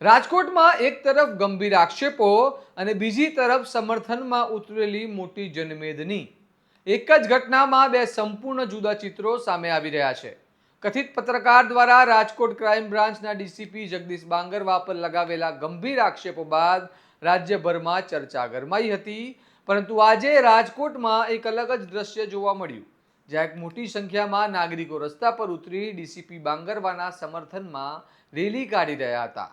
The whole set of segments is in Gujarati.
રાજકોટમાં એક તરફ ગંભીર આક્ષેપો અને બીજી તરફ સમર્થનમાં ઉતરેલી મોટી જનમેદની એક જ ઘટનામાં બે સંપૂર્ણ જુદા ચિત્રો સામે આવી રહ્યા છે. કથિત પત્રકાર દ્વારા રાજકોટ ક્રાઇમ બ્રાન્ચના ડીસીપી જગદીશ બાંગરવા પર લગાવેલા ગંભીર આક્ષેપો બાદ રાજ્યભરમાં ચર્ચા ગરમાઈ હતી. પરંતુ આજે રાજકોટમાં એક અલગ જ દ્રશ્ય જોવા મળ્યું, જ્યાં એક મોટી સંખ્યામાં નાગરિકો રસ્તા પર ઉતરી ડીસીપી બાંગરવાના સમર્થનમાં રેલી કાઢી રહ્યા હતા.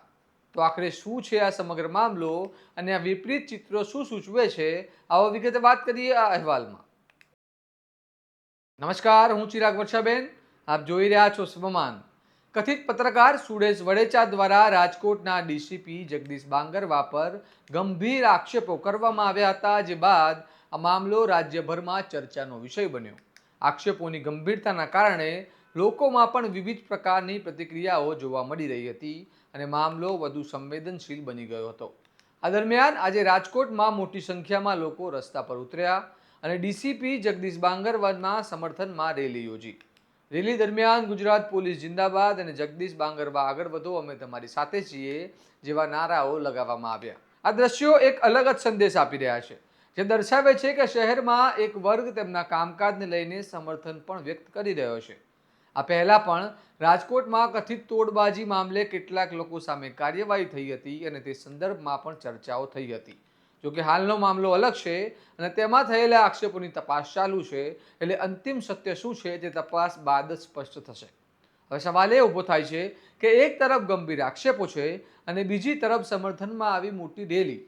તો આખરે શું છે આ સમગ્ર મામલો અને આ વિપરીત ચિત્રો શું સૂચવે છે, આવો વિગતે વાત કરીએ આ અહેવાલમાં. નમસ્કાર, હું ચિરાગ વર્ષાબેન. આપ જોઈ રહ્યા છો સ્વમાન. કથિત પત્રકાર સુરેશ વડેચા દ્વારા રાજકોટના ડીસીપી જગદીશ બાંગરવા પર ગંભીર આક્ષેપો કરવામાં આવ્યા હતા, જે બાદ આ મામલો રાજ્યભરમાં ચર્ચાનો વિષય બન્યો. આક્ષેપોની ગંભીરતાના કારણે લોકોમાં પણ વિવિધ પ્રકારની પ્રતિક્રિયાઓ જોવા મળી રહી હતી અને મામલો વધુ સંવેદનશીલ બની ગયો હતો. આ દરમિયાન આજે રાજકોટમાં મોટી સંખ્યામાં લોકો રસ્તા પર ઉતર્યા અને ડીસીપી જગદીશ બાંગરવાના સમર્થનમાં રેલી યોજી. રેલી દરમિયાન ગુજરાત પોલીસ જિંદાબાદ અને જગદીશ બાંગરવા આગળ વધો, અમે તમારી સાથે છીએ જેવા નારાઓ લગાવવામાં આવ્યા. આ દ્રશ્યો એક અલગ જ સંદેશ આપી રહ્યા છે, જે દર્શાવે છે કે શહેરમાં એક વર્ગ તેમના કામકાજને લઈને સમર્થન પણ વ્યક્ત કરી રહ્યો છે. આ પહેલા પણ રાજકોટમાં કથિત તોડબાજી મામલે કેટલાક લોકો સામે કાર્યવાહી થઈ હતી અને તે સંદર્ભમાં પણ ચર્ચાઓ થઈ હતી. જોકે હાલનો મામલો અલગ છે અને તેમાં થયેલા આક્ષેપોની તપાસ ચાલુ છે, એટલે અંતિમ સત્ય શું છે તે તપાસ બાદ જ સ્પષ્ટ થશે. હવે સવાલ એ ઊભો થાય છે કે એક તરફ ગંભીર આક્ષેપો છે અને બીજી તરફ સમર્થનમાં આવી મોટી રેલી.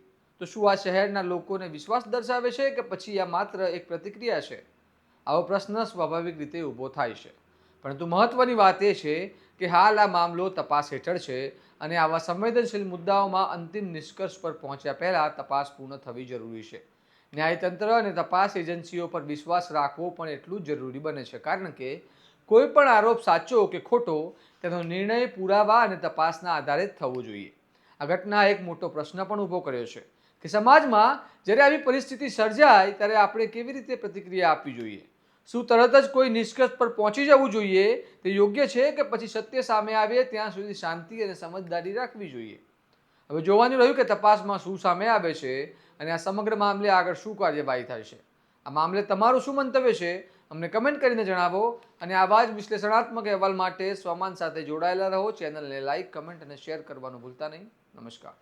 તો શું આ શહેરના લોકોને વિશ્વાસ દર્શાવે છે કે પછી આ માત્ર એક પ્રતિક્રિયા છે? આવો પ્રશ્ન સ્વાભાવિક રીતે ઊભો થાય છે. પરંતુ મહત્વની વાત એ છે કે હાલ આ મામલો તપાસ હેઠળ છે અને આવા સંવેદનશીલ મુદ્દાઓમાં અંતિમ નિષ્કર્ષ પર પહોંચ્યા પહેલા તપાસ પૂર્ણ થવી જરૂરી છે. ન્યાયતંત્ર અને તપાસ એજન્સીઓ પર વિશ્વાસ રાખવો પણ એટલું જ જરૂરી બને છે, કારણ કે કોઈ પણ આરોપ સાચો કે ખોટો તેનો નિર્ણય પુરાવા અને તપાસના આધારે જ થવો જોઈએ. આ ઘટના એક મોટો પ્રશ્ન પણ ઊભો કર્યો છે કે સમાજમાં જ્યારે આવી પરિસ્થિતિ સર્જાય ત્યારે આપણે કેવી રીતે પ્રતિક્રિયા આપવી જોઈએ. શું તરત જ કોઈ નિષ્કર્ષ પર પહોંચી જવું જોઈએ તે યોગ્ય છે કે પછી સત્ય સામે આવે ત્યાં સુધી શાંતિ અને સમજદારી રાખવી જોઈએ? હવે જોવાનું રહ્યું કે તપાસમાં શું સામે આવે છે અને આ સમગ્ર મામલે આગળ શું કાર્યવાહી થાય છે. આ મામલે તમારું શું મંતવ્ય છે, અમને કમેન્ટ કરીને જણાવો અને આવા જ વિશ્લેષણાત્મક અહેવાલ માટે સ્વમાન સાથે જોડાયેલા રહો. ચેનલને લાઇક, કમેન્ટ અને શેર કરવાનું ભૂલતા નહીં. નમસ્કાર.